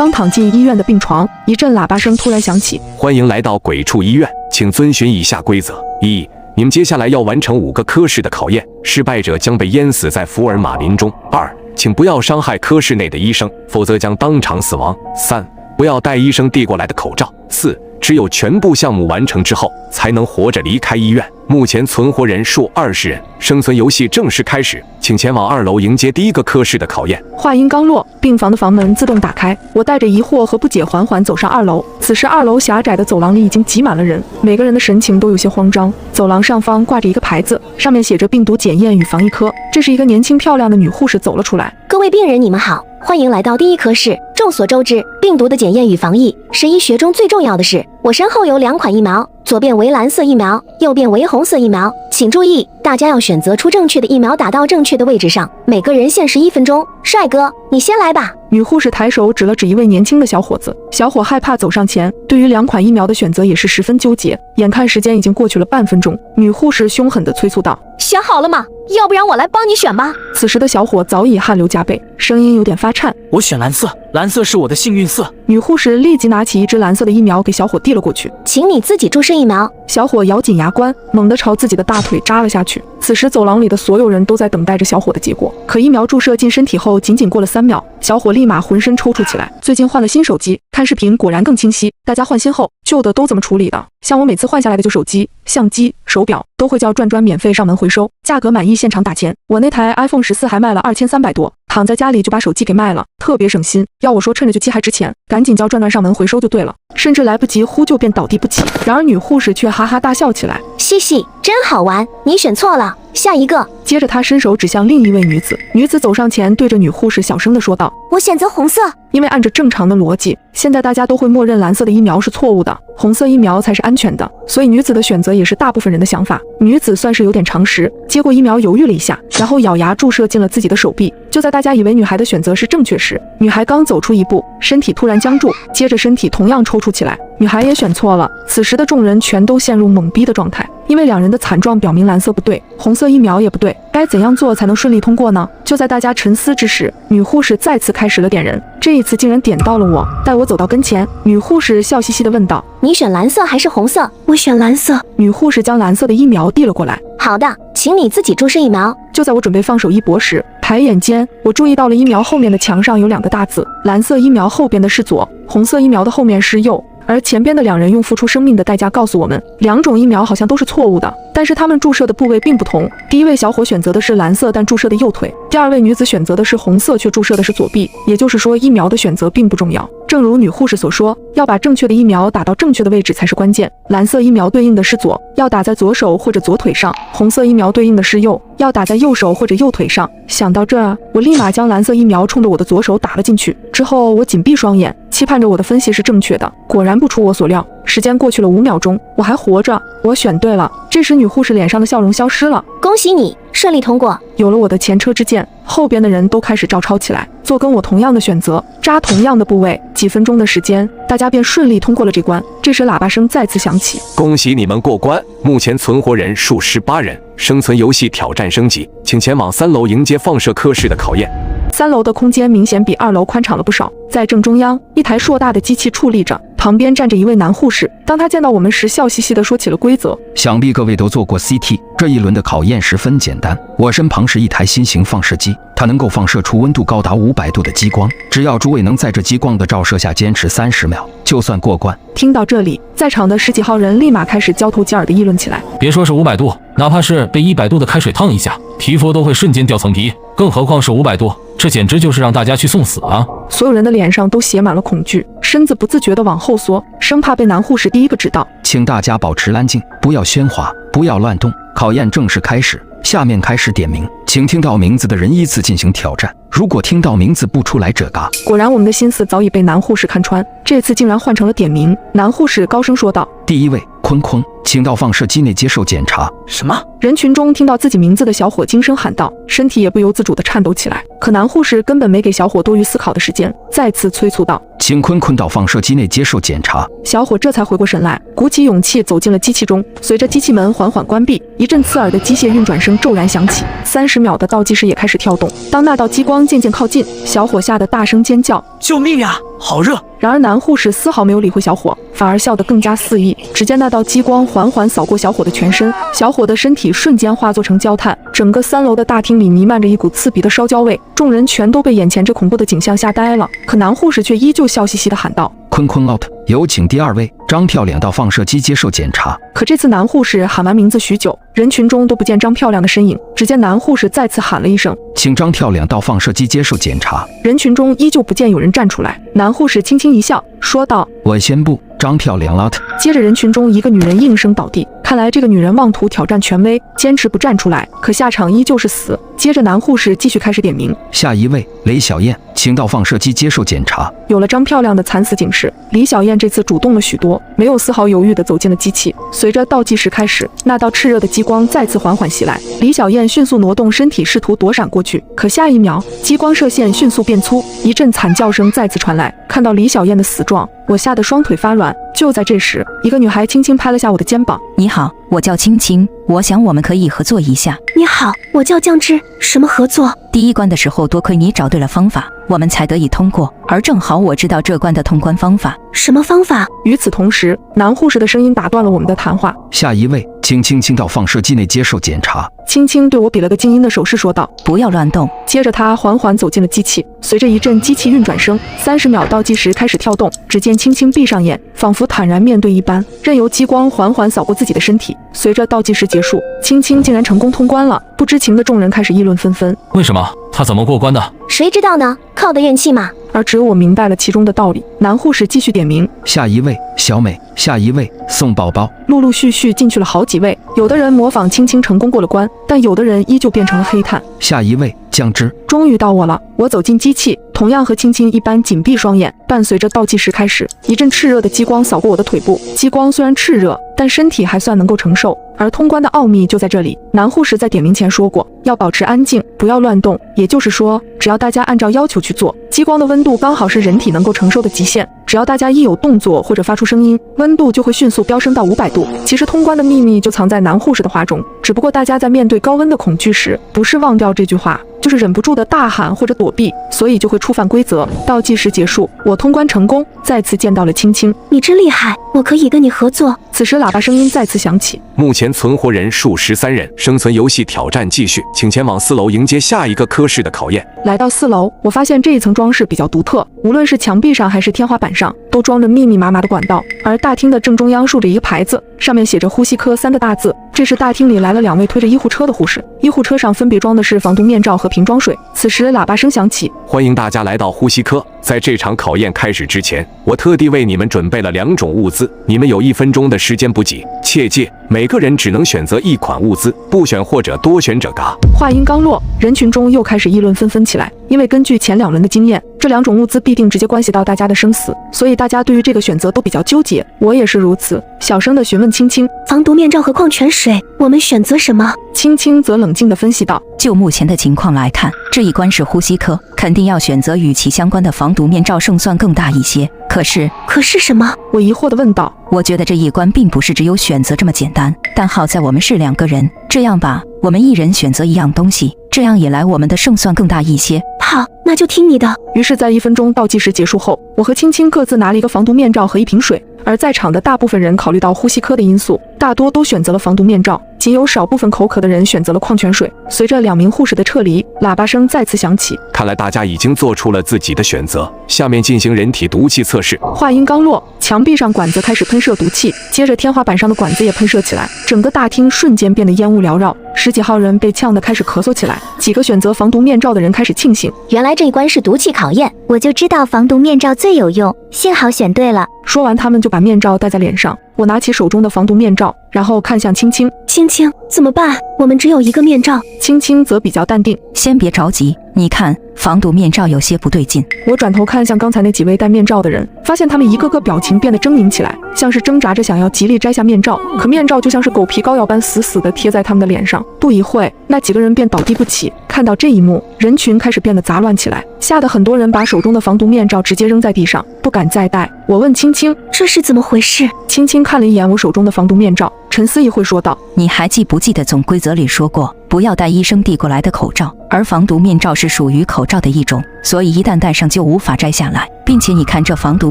刚躺进医院的病床，一阵喇叭声突然响起：欢迎来到鬼畜医院，请遵循以下规则：一、你们接下来要完成5个科室的考验，失败者将被淹死在福尔马林中。2、请不要伤害科室内的医生，否则将当场死亡。3、不要戴医生递过来的口罩。4、只有全部项目完成之后，才能活着离开医院。目前存活人数20人，生存游戏正式开始，请前往2楼迎接第1个科室的考验。话音刚落，病房的房门自动打开，我带着疑惑和不解缓缓走上2楼。此时2楼狭窄的走廊里已经挤满了人，每个人的神情都有些慌张。走廊上方挂着一个牌子，上面写着病毒检验与防疫科。这是一个年轻漂亮的女护士走了出来。各位病人，你们好，欢迎来到第1科室。众所周知，病毒的检验与防疫是医学中最重要的事。我身后有2款疫苗，左边为蓝色疫苗，右边为红色疫苗。请注意，大家要选择出正确的疫苗，打到正确的位置上。每个人限时1分钟。帅哥，你先来吧。女护士抬手指了指一位年轻的小伙子，小伙害怕走上前，对于2款疫苗的选择也是十分纠结。眼看时间已经过去了半分钟，女护士凶狠地催促道：选好了吗？要不然我来帮你选吧。此时的小伙早已汗流浃背，声音有点发颤：我选蓝色，蓝色是我的幸运色。女护士立即拿起一支蓝色的疫苗给小伙递了过去，请你自己注射疫苗。小伙咬紧牙关，猛地朝自己的大腿扎了下去。此时走廊里的所有人都在等待着小伙的结果，可疫苗注射进身体后仅仅过了3秒，小伙立马浑身抽搐起来。最近换了新手机，看视频果然更清晰。大家换新后，旧的都怎么处理的？像我每次换下来的旧手机、相机、手表都会叫转转免费上门回收，价格满意现场打钱。我那台 iPhone 14还卖了2300多，躺在家里就把手机给卖了，特别省心。要我说趁着旧机还值钱，赶紧叫转转上门回收就对了，甚至来不及呼救便倒地不起。然而女护士却哈哈大笑起来：嘻嘻，真好玩，你选错了，下一个。接着她伸手指向另一位女子，女子走上前对着女护士小声地说道：我选择红色。因为按着正常的逻辑，现在大家都会默认蓝色的疫苗是错误的，红色疫苗才是安全的，所以女子的选择也是大部分人的想法。女子算是有点常识，接过疫苗犹豫了一下，然后咬牙注射进了自己的手臂。就在大家以为女孩的选择是正确时，女孩刚走出一步，身体突然僵住，接着身体同样抽搐起来。女孩也选错了。此时的众人全都陷入懵逼的状态，因为2人的惨状表明蓝色不对，红色疫苗也不对，该怎样做才能顺利通过呢？就在大家沉思之时，女护士再次开始了点人，这一次竟然点到了我。待我走到跟前，女护士笑嘻嘻地问道：你选蓝色还是红色？我选蓝色。女护士将蓝色的疫苗递了过来。好的，请你自己注射疫苗。就在我准备放手一搏时，抬眼间我注意到了疫苗后面的墙上有2个大字，蓝色疫苗后边的是左，红色疫苗的后面是右。而前边的2人用付出生命的代价告诉我们，2种疫苗好像都是错误的，但是他们注射的部位并不同。第一位小伙选择的是蓝色但注射的右腿，第2位女子选择的是红色却注射的是左臂，也就是说疫苗的选择并不重要。正如女护士所说，要把正确的疫苗打到正确的位置才是关键。蓝色疫苗对应的是左，要打在左手或者左腿上；红色疫苗对应的是右，要打在右手或者右腿上。想到这儿，我立马将蓝色疫苗冲着我的左手打了进去。之后我紧闭双眼，期盼着我的分析是正确的。果然不出我所料，时间过去了5秒钟，我还活着，我选对了。这时女护士脸上的笑容消失了。恭喜你顺利通过。有了我的前车之鉴，后边的人都开始照抄起来，做跟我同样的选择，扎同样的部位。几分钟的时间，大家便顺利通过了这关。这时喇叭声再次响起：恭喜你们过关，目前存活人数18人，生存游戏挑战升级，请前往3楼迎接放射科室的考验。3楼的空间明显比2楼宽敞了不少，在正中央，一台硕大的机器矗立着，旁边站着一位男护士。当他见到我们时，笑嘻嘻地说起了规则：想必各位都做过 CT， 这一轮的考验十分简单。我身旁是一台新型放射机，它能够放射出温度高达500度的激光，只要诸位能在这激光的照射下坚持30秒，就算过关。听到这里，在场的10几号人立马开始交头接耳地议论起来。别说是500度，哪怕是被100度的开水烫一下，皮肤都会瞬间掉层皮，更何况是500度，这简直就是让大家去送死啊！所有人的脸上都写满了恐惧，身子不自觉地往后缩，生怕被男护士第一个指到。请大家保持安静，不要喧哗，不要乱动。考验正式开始，下面开始点名，请听到名字的人依次进行挑战。如果听到名字不出来者嘎。果然我们的心思早已被男护士看穿，这次竟然换成了点名。男护士高声说道：第1位坤坤，请到放射机内接受检查。什么？人群中听到自己名字的小伙惊声喊道，身体也不由自主地颤抖起来。可男护士根本没给小伙多余思考的时间，再次催促道：请坤坤到放射机内接受检查。小伙这才回过神来，鼓起勇气走进了机器中。随着机器门缓缓关闭，一阵刺耳的机械运转声骤然响起，30秒的倒计时也开始跳动。当那道激光渐渐靠近，小伙吓得大声尖叫：救命呀！好热！然而男护士丝毫没有理会小伙，反而笑得更加肆意。只见那道激光缓缓扫过小伙的全身，小伙的身体瞬间化作成焦炭，整个3楼的大厅里弥漫着一股刺鼻的烧焦味，众人全都被眼前这恐怖的景象吓呆了。可男护士却依旧笑嘻嘻地喊道：坤坤 out， 有请第2位张漂亮到放射机接受检查。可这次男护士喊完名字许久，人群中都不见张漂亮的身影。只见男护士再次喊了一声：请张漂亮到放射机接受检查。人群中依旧不见有人站出来。男护士轻轻一笑，说道：我宣布，张漂亮 out。接着人群中一个女人应声倒地，看来这个女人妄图挑战权威，坚持不站出来，可下场依旧是死。接着男护士继续开始点名，下一位雷小燕，请到放射机接受检查。有了张漂亮的惨死警示，李小燕这次主动了许多，没有丝毫犹豫地走进了机器。随着倒计时开始，那道炽热的激光再次缓缓袭来，李小燕迅速挪动身体试图躲闪过去，可下一秒激光射线迅速变粗，一阵惨叫声再次传来。看到李小燕的死状，我吓得双腿发软。就在这时，一个女孩轻轻拍了下我的肩膀：你好，我叫青青，我想我们可以合作一下。你好，我叫酱汁，什么合作？第1关的时候多亏你找对了方法，我们才得以通过，而正好我知道这关的通关方法。什么方法？与此同时，男护士的声音打断了我们的谈话：下一位请青青到放射机内接受检查。青青对我比了个静音的手势说道：不要乱动。接着他缓缓走进了机器，随着一阵机器运转声，30秒倒计时开始跳动。只见青青闭上眼，仿佛坦然面对一般，任由激光缓缓扫过自己的身体。随着倒计时结束，青青竟然成功通关了。不知情的众人开始议论纷纷，为什么他怎么过关的？谁知道呢？靠的运气嘛。而只有我明白了其中的道理。男护士继续点名：下一位小美，下一位宋宝宝。陆陆续续进去了好几位，有的人模仿青青成功过了关，但有的人依旧变成了黑炭。下一位酱汁。终于到我了，我走进机器，同样和青青一般紧闭双眼。伴随着倒计时开始，一阵炽热的激光扫过我的腿部。激光虽然炽热，但身体还算能够承受。而通关的奥秘就在这里。男护士在点名前说过，要保持安静，不要乱动。也就是说，只要大家按照要求去做，激光的温度刚好是人体能够承受的极限。只要大家一有动作或者发出声音，温度就会迅速飙升到500度。其实通关的秘密就藏在男护士的话中，只不过大家在面对高温的恐惧时，不是忘掉这句话，就是忍不住的大喊或者躲避，所以就会触犯规则。倒计时结束，我通关成功，再次见到了青青。你真厉害，我可以跟你合作。此时喇叭声音再次响起，目前存活人数13人，生存游戏挑战继续，请前往4楼迎接下一个科室的考验。来到4楼，我发现这一层装饰比较独特，无论是墙壁上还是天花板上，都装着密密麻麻的管道。而大厅的正中央竖着一个牌子，上面写着呼吸科3个大字。这时大厅里来了2位推着医护车的护士，医护车上分别装的是防毒面罩和瓶装水。此时喇叭声响起，欢迎大家来到呼吸科。在这场考验开始之前，我特地为你们准备了2种物资，你们有1分钟的时间补给，切记每个人只能选择1款物资，不选或者多选者嘎。话音刚落，人群中又开始议论纷纷起来，因为根据前2轮的经验，这2种物资必定直接关系到大家的生死，所以大家对于这个选择都比较纠结。我也是如此，小声地询问青青：防毒面罩和矿泉水，我们选择什么？青青则冷静地分析道：就目前的情况来看，这一关是呼吸科，肯定要选择与其相关的防毒面罩，胜算更大一些。可是什么？我疑惑地问道。我觉得这一关并不是只有选择这么简单，但好在我们是2个人，这样吧，我们一人选择1样东西，这样一来我们的胜算更大一些。好，那就听你的。于是在1分钟倒计时结束后，我和青青各自拿了一个防毒面罩和1瓶水。而在场的大部分人考虑到呼吸科的因素，大多都选择了防毒面罩，仅有少部分口渴的人选择了矿泉水。随着2名护士的撤离，喇叭声再次响起，看来大家已经做出了自己的选择，下面进行人体毒气测试。话音刚落，墙壁上管子开始喷射毒气，接着天花板上的管子也喷射起来，整个大厅瞬间变得烟雾缭绕，10几号人被呛得开始咳嗽起来。几个选择防毒面罩的人开始庆幸，原来这一关是毒气考验，我就知道防毒面罩最有用，幸好选对了。说完，他们就把面罩戴在脸上。我拿起手中的防毒面罩，然后看向青青。青青，怎么办？我们只有1个面罩。青青则比较淡定，先别着急，你看，防毒面罩有些不对劲。我转头看向刚才那几位戴面罩的人，发现他们一个个表情变得狰狞起来，像是挣扎着想要极力摘下面罩，可面罩就像是狗皮膏药般死死地贴在他们的脸上。不一会，那几个人便倒地不起。看到这一幕，人群开始变得杂乱起来，吓得很多人把手中的防毒面罩直接扔在地上，不敢再戴。我问青青，这是怎么回事？青青看了一眼我手中的防毒面罩，沉思一会说道：你还记不记得总规则里说过，不要戴医生递过来的口罩，而防毒面罩是属于口罩的一种，所以一旦戴上就无法摘下来。并且你看，这防毒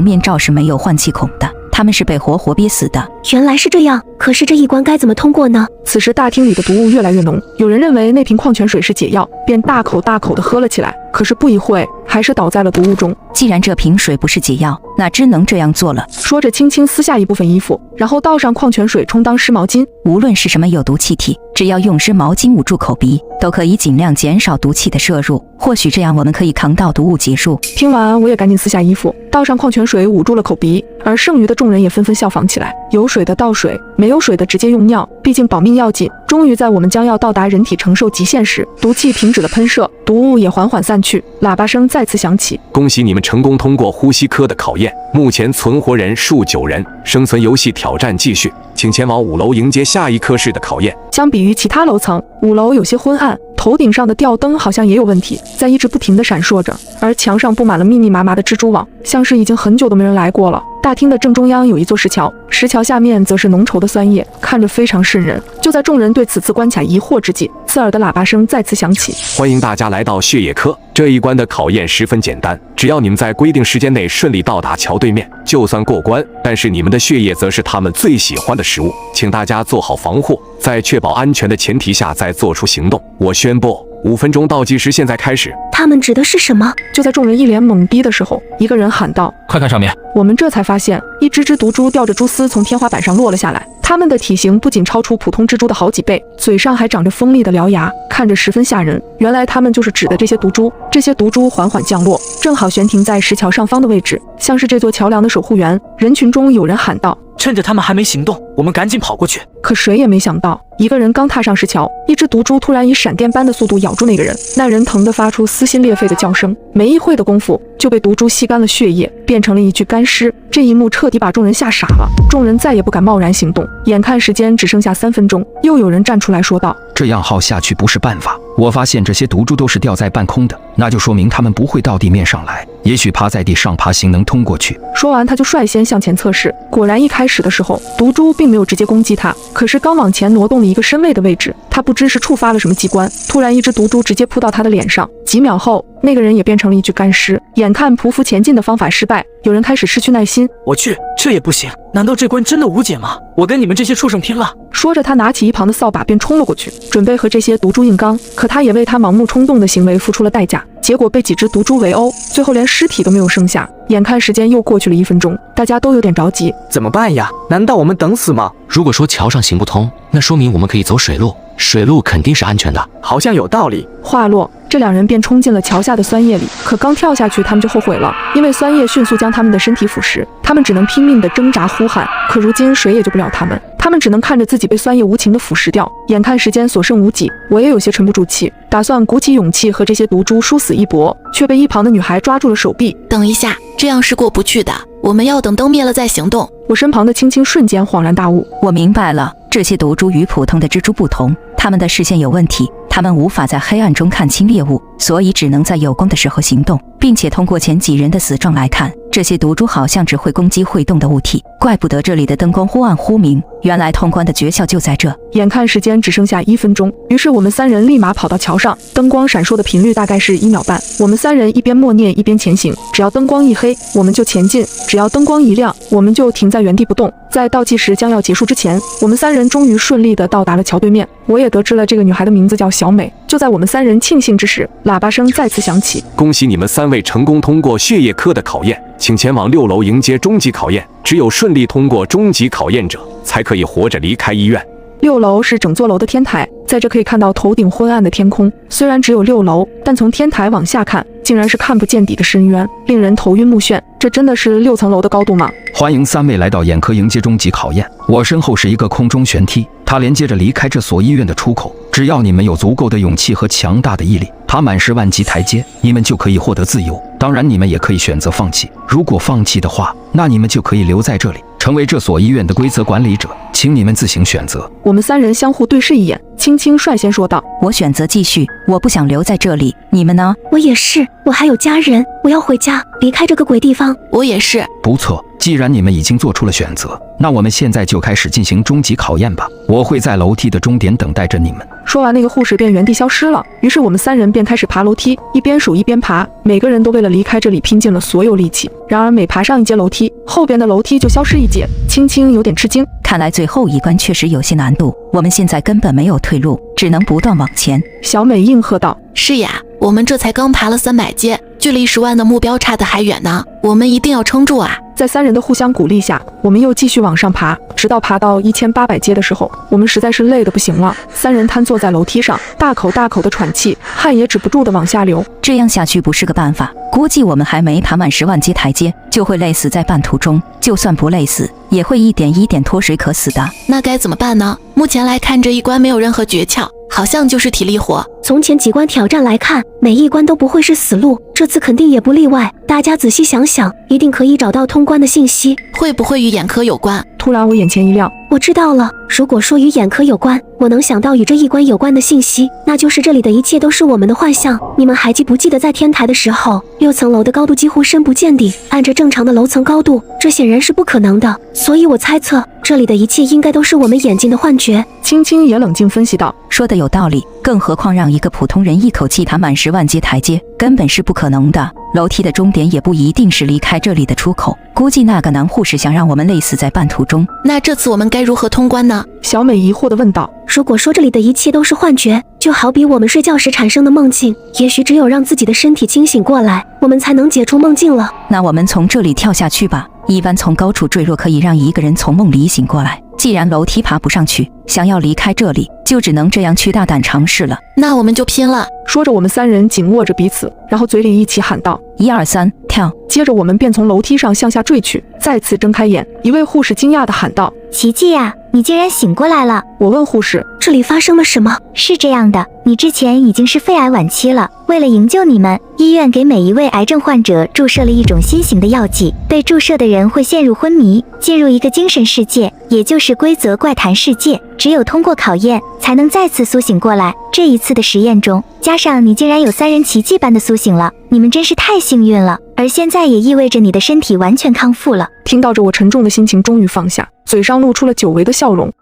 面罩是没有换气孔的，他们是被活活憋死的。原来是这样，可是这一关该怎么通过呢？此时大厅里的毒雾越来越浓，有人认为那瓶矿泉水是解药，便大口大口地喝了起来，可是不一会还是倒在了毒雾中。既然这瓶水不是解药，那只能这样做了。说着轻轻撕下一部分衣服，然后倒上矿泉水充当湿毛巾。无论是什么有毒气体，只要用湿毛巾捂住口鼻，都可以尽量减少毒气的摄入，或许这样我们可以扛到毒雾结束。听完我也赶紧撕下衣服，倒上矿泉水捂住了口鼻，而剩余的众人也纷纷效仿起来，有水的倒水，没有水的直接用尿，毕竟保命要紧。终于在我们将要到达人体承受极限时，毒气停止了喷射，毒雾也缓缓散去，喇叭声再次响起。恭喜你们成功通过呼吸科的考验，目前存活人数9人，生存游戏挑战继续，请前往5楼迎接下一科室的考验。相比于其他楼层，5楼有些昏暗，头顶上的吊灯好像也有问题，在一直不停地闪烁着，而墙上布满了密密麻麻的蜘蛛网，像是已经很久都没人来过了。大厅的正中央有一座石桥，石桥下面则是浓稠的酸液，看着非常瘆人。就在众人对此次关卡疑惑之际，刺耳的喇叭声再次响起。欢迎大家来到血液科，这一关的考验十分简单，只要你们在规定时间内顺利到达桥对面，就算过关。但是你们的血液则是他们最喜欢的食物，请大家做好防护，在确保安全的前提下再做出行动。我宣布，5分钟倒计时现在开始。他们指的是什么？就在众人一脸懵逼的时候，一个人喊道：快看上面！我们这才发现，一只只毒蛛吊着蛛丝从天花板上落了下来，它们的体型不仅超出普通蜘蛛的好几倍，嘴上还长着锋利的獠牙，看着十分吓人。原来它们就是指的这些毒蛛。这些毒蛛缓缓降落，正好悬停在石桥上方的位置，像是这座桥梁的守护员。人群中有人喊道：趁着他们还没行动，我们赶紧跑过去。可谁也没想到，一个人刚踏上石桥，一只毒蛛突然以闪电般的速度咬住那个人，那人疼得发出撕心裂肺的叫声，没一会的功夫就被毒蛛吸干了血液，变成了一具干尸。这一幕彻底把众人吓傻了，众人再也不敢贸然行动。眼看时间只剩下3分钟，又有人站出来说道：这样耗下去不是办法。我发现这些毒株都是吊在半空的，那就说明它们不会到地面上来，也许趴在地上爬行能通过去。说完，他就率先向前测试。果然，一开始的时候，毒株并没有直接攻击他，可是刚往前挪动了一个身位的位置，他不知是触发了什么机关，突然一只毒株直接扑到他的脸上。几秒后，那个人也变成了一具干尸。眼看匍匐前进的方法失败，有人开始失去耐心。我去，这也不行！难道这关真的无解吗？我跟你们这些畜生拼了！说着，他拿起一旁的扫把便冲了过去，准备和这些毒株硬刚。可他也为他盲目冲动的行为付出了代价，结果被几只毒株围殴，最后连尸体都没有剩下。眼看时间又过去了1分钟，大家都有点着急。怎么办呀？难道我们等死吗？如果说桥上行不通，那说明我们可以走水路，水路肯定是安全的。好像有道理。话落，这两人便冲进了桥下的酸液里。可刚跳下去，他们就后悔了，因为酸液迅速将他们的身体腐蚀，他们只能拼命地挣扎呼喊。可如今谁也救不了他们，他们只能看着自己被酸液无情地腐蚀掉。眼看时间所剩无几，我也有些沉不住气，打算鼓起勇气和这些毒株殊死一搏，却被一旁的女孩抓住了手臂。等一下，这样是过不去的，我们要等灯灭了再行动。我身旁的青青瞬间恍然大悟，我明白了，这些毒株与普通的蜘蛛不同，它们的视线有问题，它们无法在黑暗中看清猎物，所以只能在有光的时候行动，并且通过前几人的死状来看，这些毒株好像只会攻击会动的物体，怪不得这里的灯光忽暗忽明，原来通关的诀窍就在这。眼看时间只剩下1分钟，于是我们3人立马跑到桥上，灯光闪烁的频率大概是1秒半。我们3人一边默念一边前行，只要灯光一黑，我们就前进；只要灯光一亮，我们就停在原地不动。在倒计时将要结束之前，我们3人终于顺利地到达了桥对面。我也得知了这个女孩的名字叫小美。就在我们3人庆幸之时，喇叭声再次响起。恭喜你们3位成功通过血液科的考验，请前往6楼迎接终极考验。只有顺利通过终极考验者，才可以活着离开医院。6楼是整座楼的天台，在这可以看到头顶昏暗的天空。虽然只有6楼，但从天台往下看，竟然是看不见底的深渊，令人头晕目眩。这真的是6层楼的高度吗？欢迎3位来到眼科迎接终极考验。我身后是一个空中悬梯，它连接着离开这所医院的出口。只要你们有足够的勇气和强大的毅力，爬满10万级台阶，你们就可以获得自由。当然，你们也可以选择放弃。如果放弃的话，那你们就可以留在这里，成为这所医院的规则管理者。请你们自行选择。我们3人相互对视一眼，青青率先说道：“我选择继续，我不想留在这里。你们呢？”我也是，我还有家人，我要回家，离开这个鬼地方。我也是。不错，既然你们已经做出了选择，那我们现在就开始进行终极考验吧。我会在楼梯的终点等待着你们。说完，那个护士便原地消失了。于是我们3人便开始爬楼梯，一边数一边爬，每个人都为了离开这里拼尽了所有力气。然而每爬上一阶楼梯，后边的楼梯就消失一截。青青有点吃惊，看来最后一关确实有些难度，我们现在根本没有退路，只能不断往前。小美应和道：“是呀，我们这才刚爬了300阶，距离10万的目标差得还远呢，我们一定要撑住啊！”在3人的互相鼓励下，我们又继续往上爬，直到爬到1800阶的时候，我们实在是累得不行了。3人瘫坐在楼梯上，大口大口的喘气，汗也止不住的往下流。这样下去不是个办法，估计我们还没爬满10万阶台阶，就会累死在半途中。就算不累死，也会一点一点脱水渴死的。那该怎么办呢？目前来看，这一关没有任何诀窍，好像就是体力活。从前几关挑战来看，每一关都不会是死路，这次肯定也不例外。大家仔细想想，一定可以找到通关的信息。会不会与眼科有关？突然我眼前一亮，我知道了。如果说与眼科有关，我能想到与这一关有关的信息，那就是这里的一切都是我们的幻象。你们还记不记得在天台的时候，6层楼的高度几乎深不见底，按着正常的楼层高度，这显然是不可能的。所以我猜测，这里的一切应该都是我们眼睛的幻觉。青青也冷静分析道：“说的有道理，更何况让一个普通人一口气爬满10万阶台阶，根本是不可能的。楼梯的终点也不一定是离开这里的出口，估计那个男护士想让我们累死在半途中。那这次我们该如何通关呢？”小美疑惑地问道：“如果说这里的一切都是幻觉，就好比我们睡觉时产生的梦境，也许只有让自己的身体清醒过来，我们才能解除梦境了。那我们从这里跳下去吧。一般从高处坠落可以让一个人从梦里醒过来，既然楼梯爬不上去，想要离开这里，就只能这样去大胆尝试了。那我们就拼了！”说着，我们3人紧握着彼此，然后嘴里一起喊道：“1、2、3，跳！”接着我们便从楼梯上向下坠去。再次睁开眼，一位护士惊讶地喊道：“奇迹呀，你竟然醒过来了！”我问护士：“这里发生了什么？”是这样的，你之前已经是肺癌晚期了。为了营救你们，医院给每一位癌症患者注射了一种新型的药剂，被注射的人会陷入昏迷，进入一个精神世界，也就是规则怪谈世界。只有通过考验，才能再次苏醒过来。这一次的实验中，加上你竟然有3人奇迹般的苏醒了，你们真是太幸运了。而现在也意味着你的身体完全康复了。听到这，我沉重的心情终于放下，嘴上露出了久违的笑容。